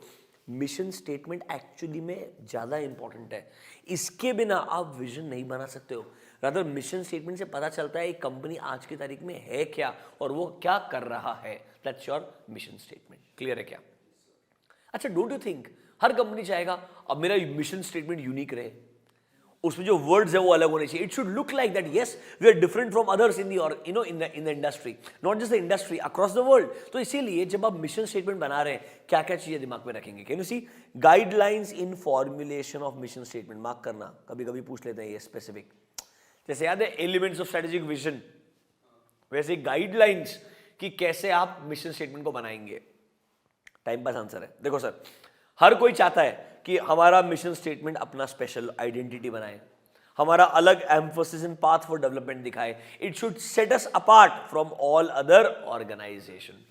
मिशन स्टेटमेंट एक्चुअली में ज्यादा इंपॉर्टेंट है. इसके बिना आप विजन नहीं बना सकते हो. रादर मिशन स्टेटमेंट से पता चलता है एक कंपनी आज की तारीख में है क्या और वो क्या कर रहा है. That's your mission statement. Clear है क्या? अच्छा, don't you think her company चाहेगा अब मेरा मिशन स्टेटमेंट यूनिक रहे, उसमें जो वर्ड्स है वो अलग होने चाहिए. It should look like that yes we are different from others in the और in the industry, not just the industry, across the world. तो इसीलिए जब आप मिशन स्टेटमेंट बना रहे हैं क्या क्या चीजें दिमाग में रखेंगे. Can you see guidelines in formulation of mission statement. Mark करना, कभी कभी पूछ लेते हैं ये स्पेसिफिक. जैसे याद है एलिमेंट्स ऑफ स्ट्रेटेजिक विजन, वैसे गाइडलाइंस कि कैसे आप मिशन स्टेटमेंट को बनाएंगे. टाइम पास आंसर है. देखो सर, हर कोई चाहता है कि हमारा मिशन स्टेटमेंट अपना स्पेशल आइडेंटिटी बनाए, हमारा अलग emphasis in path for development दिखाए. It should set us apart from all other organisation.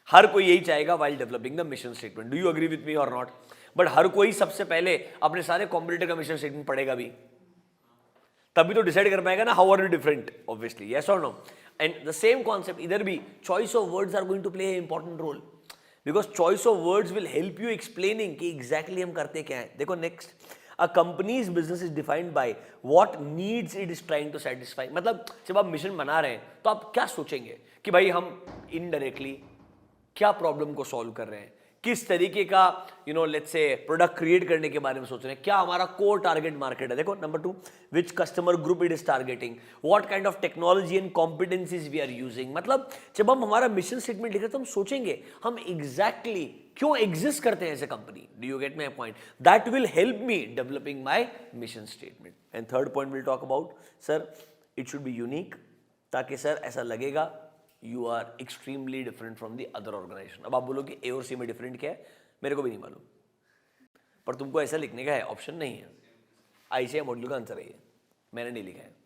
हर कोई यही चाहेगा while developing the mission statement. Do you agree with me और नॉट? बट हर कोई सबसे पहले अपने सारे कॉम्पिटिटर का मिशन स्टेटमेंट पढ़ेगा भी, तभी तो डिसाइड कर पाएगा ना how are you different. Obviously yes और no. And the same concept इधर भी, choice of words are going to play important role. Because choice of words will help you explaining कि एग्जैक्टली हम करते क्या है. देखो next, a company's business is defined by what needs it is trying to satisfy. मतलब जब आप mission बना रहे हैं तो आप क्या सोचेंगे कि भाई हम इनडायरेक्टली क्या प्रॉब्लम को सॉल्व कर रहे हैं, किस तरीके का लेट्स से प्रोडक्ट क्रिएट करने के बारे में सोच रहे हैं, क्या हमारा कोर टारगेट मार्केट है. देखो number 2, which customer group it is targeting, what kind of technology and competencies we are using. मतलब जब हम हमारा मिशन स्टेटमेंट लिख रहे हैं तो हम सोचेंगे हम एग्जैक्टली क्यों एग्जिस्ट करते हैं as a company. Do you get my point? That will help me developing my mission statement. And third point will talk about sir it should be unique, ताकि सर ऐसा लगेगा you are extremely different from the other organization. अब आप बोलो कि A और C में different क्या है, मेरे को भी नहीं मालूम, पर तुमको ऐसा लिखने का है, ऑप्शन नहीं है. ICI मॉड्यूल का आंसर है ये, मैंने नहीं लिखा है.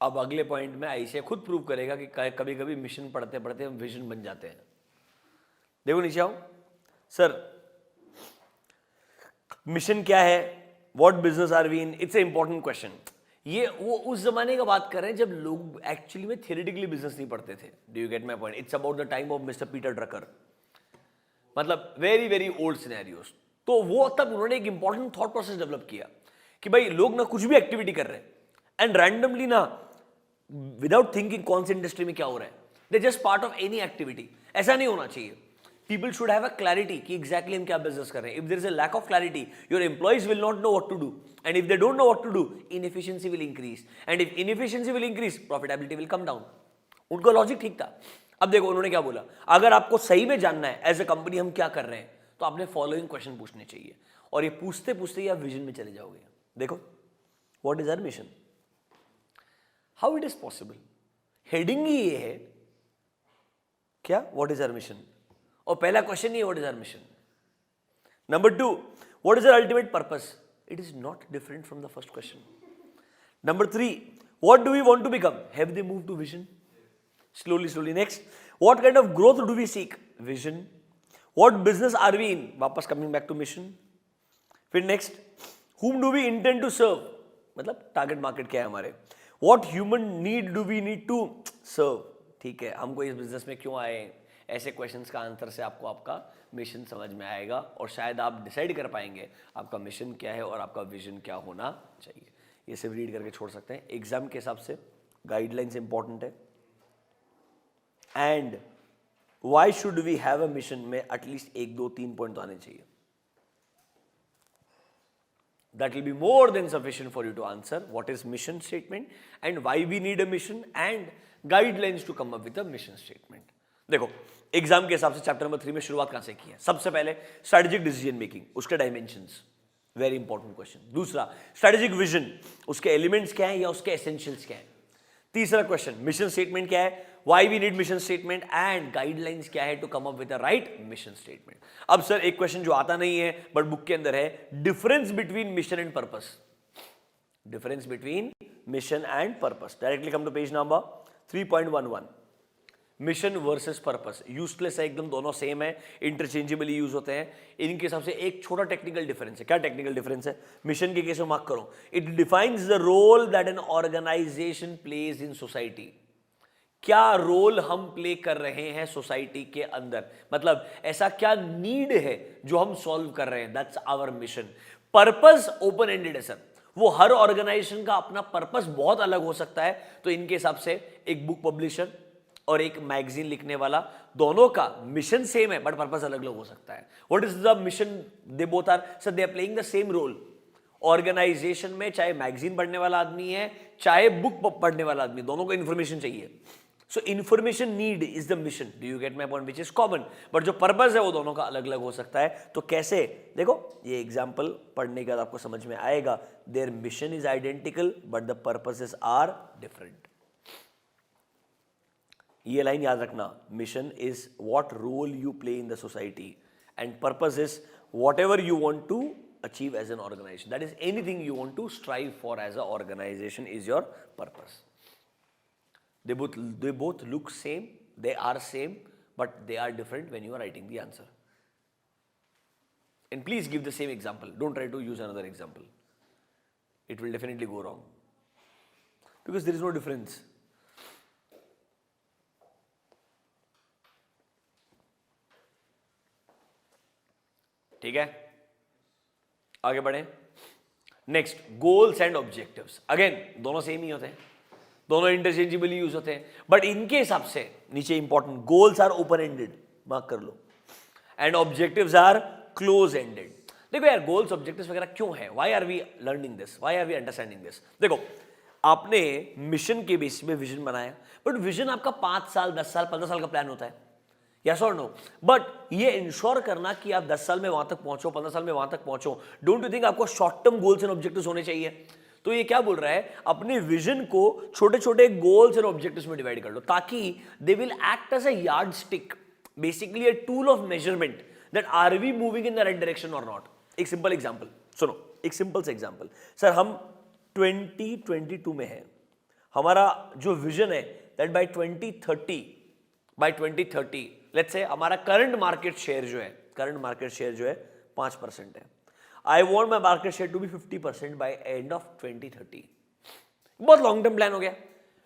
अब अगले पॉइंट में आईसीआई खुद प्रूव करेगा कि कभी कभी मिशन पढ़ते पढ़ते हम विजन बन जाते हैं. देखो नीचे आओ. सर मिशन क्या है, what business are we in, it's a important question. ये वो उस जमाने का बात कर रहे हैं जब लोग एक्चुअली में थियोरेटिकली बिजनेस नहीं पढ़ते थे. Do you get my point? It's about the time of mister Peter Drucker. मतलब वेरी वेरी ओल्ड सिनेरियोस. तो वो तब उन्होंने एक इंपॉर्टेंट थॉट प्रोसेस डेवलप किया कि भाई लोग ना कुछ भी एक्टिविटी कर रहे हैं एंड रैंडमली ना विदाउट थिंकिंग कौन सी इंडस्ट्री में क्या हो रहा है, they just part of any activity. ऐसा नहीं होना चाहिए. People should have a clarity कि exactly हम क्या business कर रहे हैं. If there is a lack of clarity, your employees will not know what to do. And if they don't know what to do, inefficiency will increase. And if inefficiency will increase, profitability will come down. उनका logic ठीक था. अब देखो उन्होंने क्या बोला, अगर आपको सही में जानना है एज ए कंपनी हम क्या कर रहे हैं, तो आपने फॉलोइंग क्वेश्चन पूछने चाहिए. और ये पूछते पूछते ही आप विजन में चले जाओगे. देखो, what is our mission, how it is possible. Heading ही ये है क्या, व्हाट इज आवर मिशन. और पहला क्वेश्चन ही what is our mission. Number 2, what is our ultimate purpose. It is not different from the first question. Number 3, what do we want to become. Have they move to vision. Slowly. Next, what kind of growth do we seek. Vision. What business are we in. वापस coming back to mission. फिर next, whom do we intend to serve. मतलब target market क्या है हमारे. What human need do we need to serve. ठीक है, हमको इस बिजनेस में क्यों आए. ऐसे क्वेश्चंस का आंसर से आपको आपका मिशन समझ में आएगा और शायद आप डिसाइड कर पाएंगे आपका मिशन क्या है और आपका विजन क्या होना चाहिए. ये सिर्फ रीड करके छोड़ सकते हैं. एग्जाम के हिसाब से गाइडलाइंस इंपॉर्टेंट है. And why should we have a mission में एटलीस्ट 1, 2, 3 पॉइंट तो आने चाहिए. That will be more than sufficient for you to answer what is mission statement and why we need a mission and guidelines to come up with a mission statement. देखो exam के हिसाब से chapter number 3 में शुरुआत कहां से की है. सबसे पहले स्ट्रेटेजिक डिसीजन मेकिंग, उसके डायमेंशंस, वेरी इंपॉर्टेंट क्वेश्चन. दूसरा स्ट्रेटेजिक विजन, उसके एलिमेंट्स क्या है या उसके एसेंशियल्स क्या है. तीसरा क्वेश्चन मिशन स्टेटमेंट क्या है, why we need mission statement and guidelines क्या है to come up with the right mission statement. अब सर एक क्वेश्चन जो आता नहीं है बट बुक के अंदर है, difference between mission and purpose. Difference between mission and purpose. Directly come to page number 3.11। Mission versus purpose useless है एकदम, दोनों सेम है, इंटरचेंजेबली यूज होते हैं। इनके हिसाब से एक छोटा टेक्निकल डिफरेंस है। क्या टेक्निकल डिफरेंस है? मिशन के केस में मार्क करो, it defines the role that an organisation plays in society. क्या रोल हम प्ले कर रहे हैं सोसाइटी के अंदर, मतलब ऐसा क्या नीड है जो हम सॉल्व कर रहे हैं, that's our mission. Purpose open ended है सर, वो हर ऑर्गेनाइजेशन का अपना पर्पस बहुत अलग हो सकता है। तो इनके हिसाब से एक बुक पब्लिशर और एक मैगजीन लिखने वाला, दोनों का मिशन सेम है बट पर्पस अलग अलग हो सकता है। What is the mission? They both are sir they are playing the same role organisation में, चाहे मैगजीन पढ़ने वाला आदमी है चाहे बुक पढ़ने वाला आदमी, दोनों को इंफॉर्मेशन चाहिए। सो information need is the mission, do you get my point, which is common, but जो पर्पस है वो दोनों का अलग अलग हो सकता है। तो कैसे? देखो ये एग्जाम्पल पढ़ने के बाद आपको समझ में आएगा। Their mission is identical but the purposes are different. ये लाइन याद रखना, mission is what role you play in the society and purpose is whatever you want to achieve as an organization, that is anything you want to strive for as an organization is your purpose. They both look same, they are same, but they are different when you are writing the answer. And please give the same example, don't try to use another example, it will definitely go wrong because there is no difference. ठीक है, आगे बढ़े। Next, goals and objectives. Again दोनों same ही होते हैं, दोनों interchangeably use होते हैं, बट इनके हिसाब से नीचे important, goals are open ended, mark कर लो, and objectives are close ended. देखो यार गोल्स ऑब्जेक्टिव्स वगैरह क्यों है, why are we learning this, why are we understanding this. देखो आपने मिशन के बेसिस में विजन बनाया, बट विजन आपका 5 साल 10 साल 15 साल का प्लान होता है, यस और नो, बट ये इंश्योर करना कि आप 10 साल में वहां तक पहुंचो, 15 साल में वहां तक पहुंचो, डोंट यू थिंक आपको short term goals and objectives होने चाहिए? तो ये क्या बोल रहा है, अपने विजन को छोटे छोटे गोल्स एंड ऑब्जेक्टिव्स में डिवाइड कर लो, ताकि they will act as a yardstick, basically a tool of measurement that are we moving in the right direction और नॉट। एक सिंपल एग्जांपल सुनो, एक सिंपल सा एग्जांपल, सर हम 2022 में है, हमारा जो विजन है दैट बाय 2030 लेट्स से हमारा करंट मार्केट शेयर जो है 5% है। I want my market share to be 50% by end of 2030। बहुत लॉन्ग टर्म प्लान हो गया।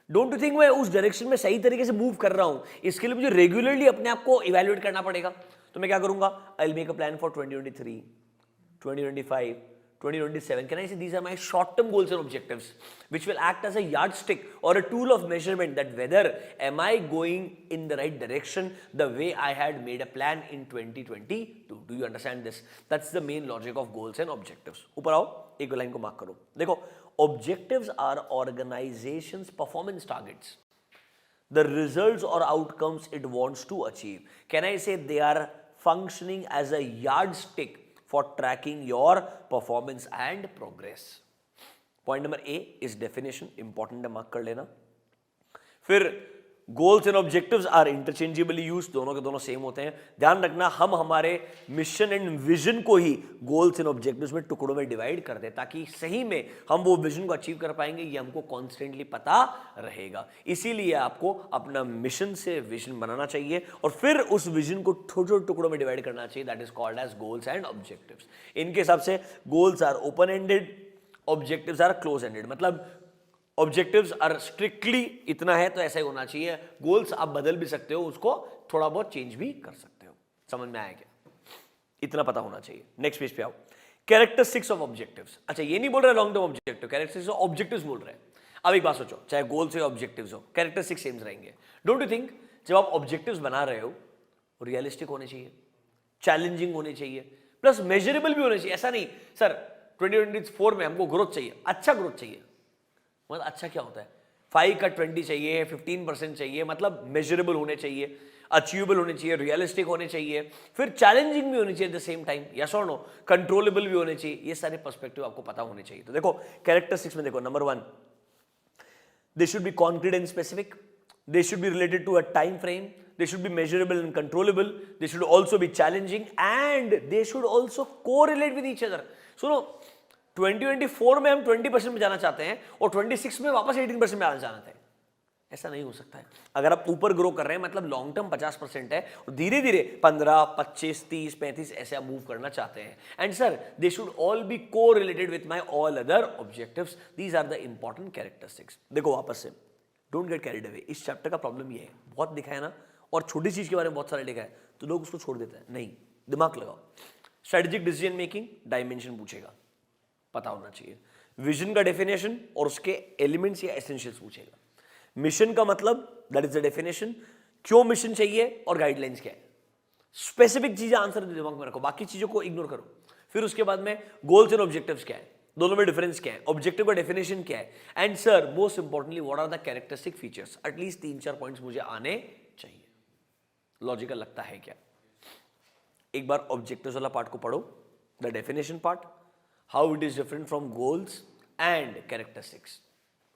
डोंट यू थिंक मैं उस डायरेक्शन में सही तरीके से मूव कर रहा हूं? इसके लिए मुझे रेगुलरली अपने आप को इवेल्युएट करना पड़ेगा। तो मैं क्या करूंगा, I will make a plan for 2023, 2025, 2027. Can I say these are my short-term goals and objectives, which will act as a yardstick or a tool of measurement that whether am I going in the right direction the way I had made a plan in 2022. Do you understand this? That's the main logic of goals and objectives. ऊपर आओ, एक line को mark करो। देखो, objectives are organization's performance targets, the results or outcomes it wants to achieve. Can I say they are functioning as a yardstick for tracking your performance and progress? Point number A is definition, important है, mark कर लेना। फिर goals and objectives are interchangeably use, दोनों के दोनों same होते हैं। ध्यान रखना हम हमारे मिशन एंड विजन को ही गोल्स एंड ऑब्जेक्टिव्स में टुकड़ों में डिवाइड कर दें, ताकि सही में हम वो विजन को अचीव कर पाएंगे, ये हमको कॉन्स्टेंटली पता रहेगा। इसीलिए आपको अपना मिशन से विजन बनाना चाहिए और फिर उस विजन को छोटे छोटे टुकड़ों में डिवाइड करना चाहिए, that is called as goals and objectives. इनके हिसाब से goals are open ended, objectives are close ended, मतलब ऑब्जेक्टिव्स आर स्ट्रिक्टली इतना है तो ऐसा ही होना चाहिए, गोल्स आप बदल भी सकते हो, उसको थोड़ा बहुत चेंज भी कर सकते हो। समझ में आया क्या? इतना पता होना चाहिए। नेक्स्ट पेज पे आओ, कैरेक्टरिस्टिक्स ऑफ ऑब्जेक्टिव्स। अच्छा ये नहीं बोल रहे long term objective, characteristics of objectives बोल रहे हैं। अब एक बात सोचो, चाहे गोल्स हो ऑब्जेक्टिव्स हो, कैरेक्टरिस्टिक्स सेम रहेंगे। डोंट यू थिंक जब आप ऑब्जेक्टिव्स बना रहे हो रियलिस्टिक होने चाहिए, चैलेंजिंग होने चाहिए, प्लस मेजरेबल भी होने चाहिए। ऐसा नहीं सर 2024 में हमको ग्रोथ चाहिए, अच्छा ग्रोथ चाहिए, मतलब अच्छा क्या होता है, 5 का 20 चाहिए, 15% चाहिए, मतलब मेजरेबल होने चाहिए, अचीवेबल होने चाहिए, रियलिस्टिक होने चाहिए, फिर चैलेंजिंग भी होनी चाहिए at the same time, yes और नो, कंट्रोलेबल भी होने चाहिए। ये सारे पर्सपेक्टिव आपको पता होने चाहिए। तो देखो कैरेक्टरिस्टिक्स में देखो, number 1 they should B concrete and specific, they should be related to a time frame, they should be measurable and controllable, they should also be challenging, and they should also correlate with each other. सुनो 2024 में हम 20% में जाना चाहते हैं और 26 में वापस 18% में आना चाहते हैं, ऐसा नहीं हो सकता है. अगर आप ऊपर ग्रो कर रहे हैं मतलब लॉन्ग टर्म 50% है और धीरे धीरे 15, 25, 30, 35 ऐसे आप मूव करना चाहते हैं. And sir they should all be को related with my all other objectives. These are the important characteristics. देखो वापस से, डोंट गेट कैरिड अवे. इस चैप्टर का प्रॉब्लम ये है, बहुत लिखा है ना, और छोटी चीज के बारे में बहुत सारा लिखा है तो लोग उसको छोड़ देते हैं. नहीं, दिमाग लगाओ. स्ट्रेटेजिक डिसीजन मेकिंग डायमेंशन पूछेगा, पता होना चाहिए. विजन का डेफिनेशन और उसके एलिमेंट्स या एसेंशियल्स पूछेगा. मिशन का मतलब, दैट इज द डेफिनेशन, क्यों मिशन चाहिए और गाइडलाइंस क्या है. स्पेसिफिक चीजें आंसर दिमाग में रखो, बाकी चीजों को इग्नोर करो. फिर उसके बाद में गोल्स एंड ऑब्जेक्टिव्स क्या है, दोनों में डिफरेंस क्या है, ऑब्जेक्टिव का डेफिनेशन क्या है, and sir most importantly what are the characteristic features. At least 3-4 points मुझे आने चाहिए. लॉजिकल लगता है क्या? एक बार ऑब्जेक्टिव्स वाला पार्ट को पढ़ो, the definition part, how it is different from goals and characteristics.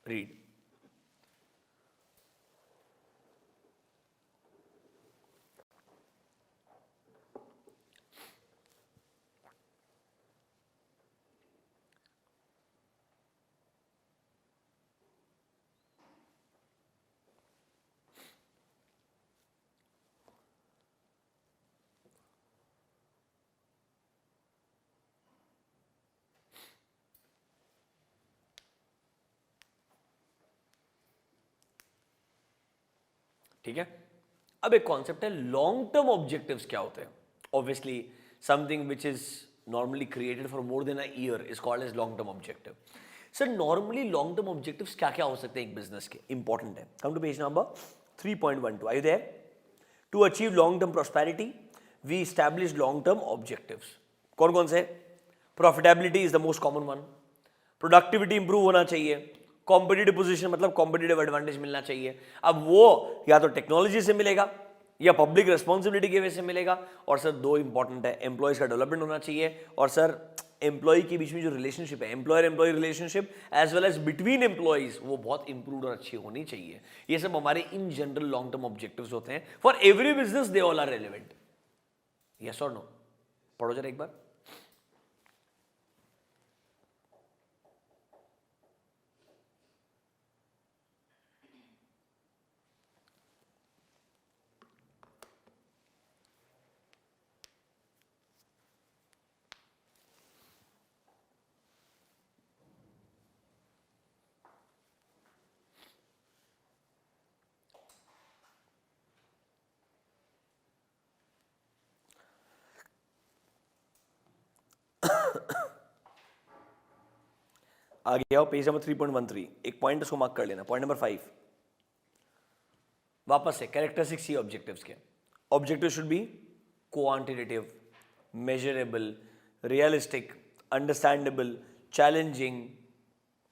Read. ठीक है. अब एक कॉन्सेप्ट है लॉन्ग टर्म ऑब्जेक्टिव्स क्या होते हैं. Obviously something which is normally created for more than a year is called as long term objective. Sir normally long term objectives क्या क्या हो सकते हैं एक बिजनेस के? इंपॉर्टेंट है. Come to page number 3.12. Are you there? To achieve long term prosperity we establish long term objectives. कौन कौन से? Profitability is the most common one. Productivity improve होना चाहिए. कॉम्पिटिटिव पोजीशन मतलब कॉम्पिटिटिव एडवांटेज मिलना चाहिए. अब वो या तो टेक्नोलॉजी से मिलेगा या पब्लिक रिस्पॉन्सिबिलिटी के वजह से मिलेगा. और सर दो इंपॉर्टेंट है, एम्प्लॉयज का डेवलपमेंट होना चाहिए, और सर एम्प्लॉय के बीच में जो रिलेशनशिप है, employer employee relationship as well as between employees, वो बहुत इंप्रूव्ड और अच्छी होनी चाहिए. ये सब हमारे in general long term objectives होते हैं. For every business they all are relevant. Yes और नो? पढ़ो जरा एक बार. आगे आओ, पेज नंबर 3.13. एक पॉइंट उसको मार्क कर लेना. Point number 5. वापस से कैरेक्टरिस्टिक्स ही ऑब्जेक्टिव्स के. Objective should be quantitative, measurable, realistic, understandable, challenging,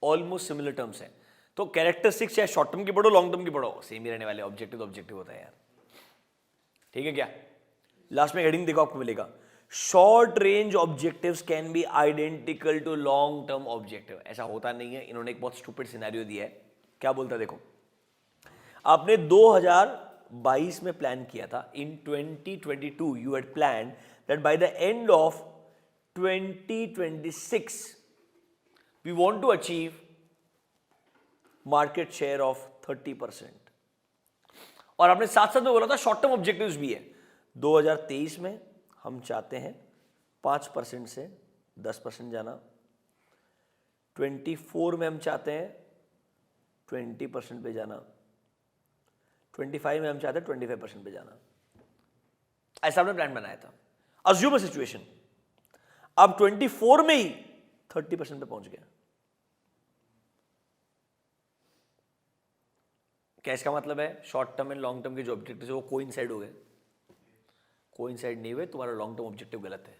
almost similar terms हैं. तो कैरेक्टरिस्टिक्स चाहे शॉर्ट टर्म की पढ़ो लॉन्ग टर्म की पढ़ो, सेम ही रहने वाले. ऑब्जेक्टिव ऑब्जेक्टिव होता है यार. ठीक है क्या? लास्ट में हेडिंग देखो आपको मिलेगा, short range objectives can be identical to long term objective. ऐसा होता नहीं है. इन्होंने एक बहुत स्टूपिड सिनेरियो दिया है. क्या बोलता है देखो, आपने 2022 में प्लान किया था. In 2022 you had plan that by the end of 2026 we want to achieve market share of 30%. और आपने साथ साथ में बोला था शॉर्ट टर्म ऑब्जेक्टिव्स भी है. 2023 में हम चाहते हैं 5% से 10% जाना. 24 में हम चाहते हैं 20% पे जाना. 25 में हम चाहते हैं 25% पे जाना. ऐसा हमने प्लान बनाया था. अज्यूम अ सिचुएशन, अब 24 में ही 30% पे पहुंच गया. क्या इसका मतलब है short term and long term के जो ऑब्जेक्टिव है वो कोइंसाइड हो गए? कोइंसाइड नहीं हुए. तुम्हारा लॉन्ग टर्म ऑब्जेक्टिव गलत है.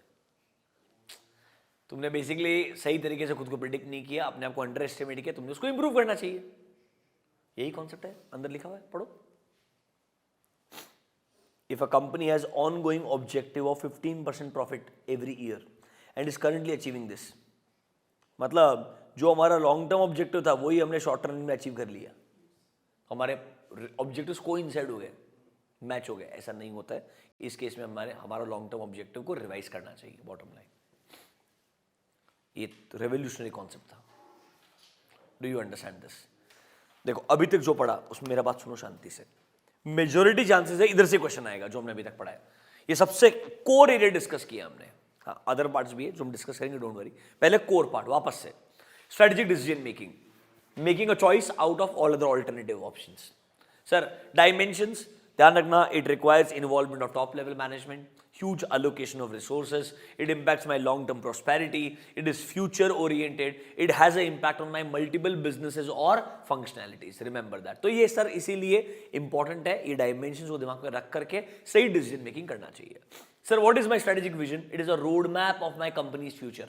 तुमने बेसिकली सही तरीके से खुद को प्रिडिक्ट नहीं किया, अपने आप को अंडर एस्टिमेट किया. तुमने उसको इंप्रूव करना चाहिए. यही कॉन्सेप्ट है, अंदर लिखा हुआ है, पढ़ो. If a company has ongoing objective of 15% profit every year and is currently achieving this, मतलब जो हमारा लॉन्ग टर्म ऑब्जेक्टिव था वही हमने शॉर्ट टर्म में अचीव कर लिया. हमारे ऑब्जेक्टिव्स कोइंसाइड हो गए, मैच हो गए, ऐसा नहीं होता है। इस केस में हमारा लॉन्ग टर्म ऑब्जेक्टिव को रिवाइज करना चाहिए, बॉटम लाइन। ये रेवोल्यूशनरी कॉन्सेप्ट था। Do you understand this? देखो अभी तक जो पढ़ा उसमें मेरा बात सुनो शांति से। मेजोरिटी चांसेस है इधर से क्वेश्चन आएगा जो हमने अभी तक पढ़ा है। ये सबसे कोर एरिया डिस्कस किया हमने। हाँ, अदर पार्ट्स भी है जो हम डिस्कस करेंगे, डोंट वरी। पहले कोर पार्ट वापस से, strategic decision making, making a choice out of all other alternative options. Sir dimensions ध्यान रखना, it requires involvement of top level management, huge allocation of resources, it impacts my long term prosperity, it is future oriented, it has an impact on my multiple businesses or functionalities, remember that। तो ये sir इसीलिए important है, ये dimensions को दिमाग में रख करके सही डिसीजन मेकिंग करना चाहिए। Sir what is my strategic vision? It is a road map of my companies future,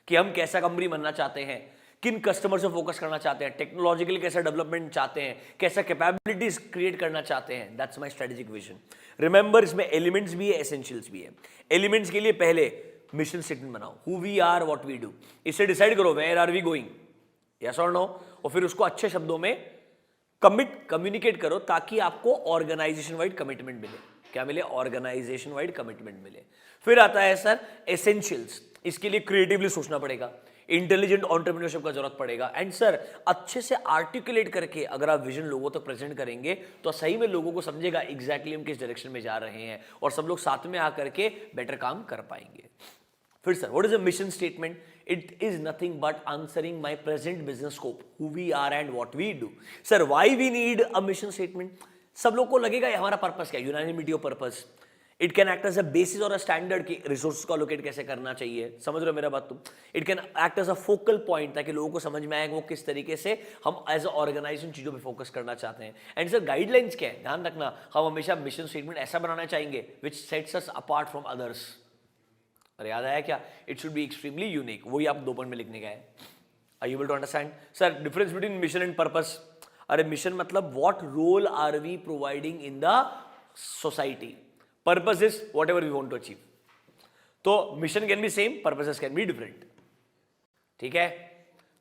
कि हम कैसा कंपनी बनना चाहते हैं, किन कस्टमर से फोकस करना चाहते हैं, टेक्नोलॉजिकली कैसा डेवलपमेंट चाहते हैं, कैसा कैपेबिलिटीज क्रिएट करना चाहते हैं। That's my strategic vision. Remember इसमें एलिमेंट्स भी है, एसेंशियल्स भी है। एलिमेंट्स के लिए पहले मिशन स्टेटमेंट बनाओ, who we are, what we do, इससे डिसाइड करो where are we going, yes और नो, और फिर उसको अच्छे शब्दों में कम्युनिकेट करो ताकि आपको ऑर्गेनाइजेशन वाइड कमिटमेंट मिले। क्या मिले? ऑर्गेनाइजेशन वाइड कमिटमेंट मिले। फिर आता है सर एसेंशियल्स, इसके लिए क्रिएटिवली सोचना पड़ेगा, इंटेलिजेंट एंटरप्रेन्योरशिप का जरूरत पड़ेगा। एंड सर अच्छे से आर्टिकुलेट करके अगर आप विजन लोगों तक प्रेजेंट करेंगे तो सही में लोगों को समझेगा एग्जैक्टली हम किस डायरेक्शन में जा रहे हैं, और सब लोग साथ में आकर के बेटर काम कर पाएंगे। फिर sir what is a mission statement? It is nothing but answering my present business scope, who we are and what we do. Sir why we need a mission statement? सब लोग को लगेगा ये हमारा पर्पस क्या है, unanimity of purpose. It can act as a basis और a standard कि रिसोर्स को अलोकेट कैसे करना चाहिए, समझ रहे हो मेरा बात तुम? It can act as a focal point ताकि लोगों को समझ में आए वो किस तरीके से हम एज अ ऑर्गेनाइजेशन चीजों पे फोकस करना चाहते हैं। एंड सर गाइडलाइंस क्या है? ध्यान रखना, हम हमेशा मिशन स्टेटमेंट ऐसा बनाना चाहेंगे which sets us apart from others. अरे याद आया क्या? It should be extremely unique. वही आप 2 पॉइंट में लिखने का है। Are you able to understand? Sir difference between mission and purpose. अरे मिशन मतलब what role are we providing in the society, purpose is whatever we want to achieve. तो mission can be same, purposes can be different, ठीक है?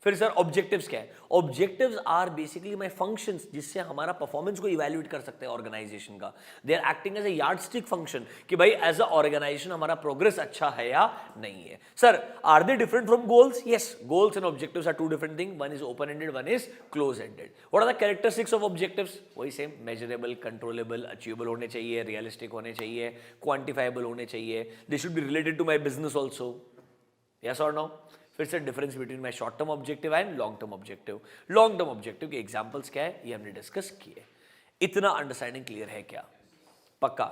फिर sir objectives क्या है? Objectives are basically my functions जिससे हमारा performance को evaluate कर सकते हैं ऑर्गेनाइजेशन का। They are acting as a yardstick function कि भाई एज अ ऑर्गेनाइजेशन हमारा प्रोग्रेस अच्छा है या नहीं है। Sir are they different from goals? Yes, goals and objectives are 2 different thing. One is open ended, one is close ended. What are the characteristics of objectives? वही same, measurable, controllable, achievable होने चाहिए, realistic होने चाहिए, quantifiable होने चाहिए, they should be related to my business also, yes और no? फिर से difference between my short term objective and long term objective. Long term objective के एग्जांपल्स क्या है ये हमने डिस्कस किए। इतना अंडरस्टैंडिंग क्लियर है क्या? पक्का?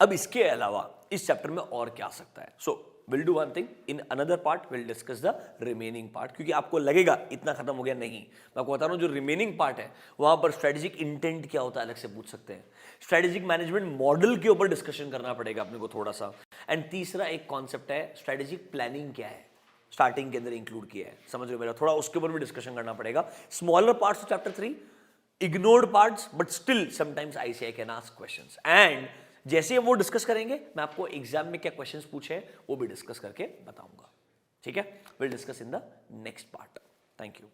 अब इसके अलावा इस चैप्टर में और क्या आ सकता है? So will do one thing, in another part will discuss the remaining part, क्योंकि आपको लगेगा इतना खत्म हो गया, नहीं। मैं आपको बता रहा हूं जो रिमेनिंग पार्ट है वहां पर स्ट्रेटेजिक इंटेंट क्या होता है अलग से पूछ सकते हैं, स्ट्रेटेजिक मैनेजमेंट मॉडल के ऊपर डिस्कशन करना पड़ेगा अपने को थोड़ा सा। एंड तीसरा एक कॉन्सेप्ट है स्ट्रेटेजिक प्लानिंग क्या है, स्टार्टिंग के अंदर इंक्लूड किया है, समझ रहे हो मेरा? थोड़ा उसके ऊपर भी डिस्कशन करना पड़ेगा। Smaller parts of chapter 3, ignored parts, but still sometimes ICI can ask questions. And जैसे हम वो डिस्कस करेंगे मैं आपको एग्जाम में क्या क्वेश्चंस पूछे वो भी डिस्कस करके बताऊंगा, ठीक है? Will discuss in the next part. Thank you.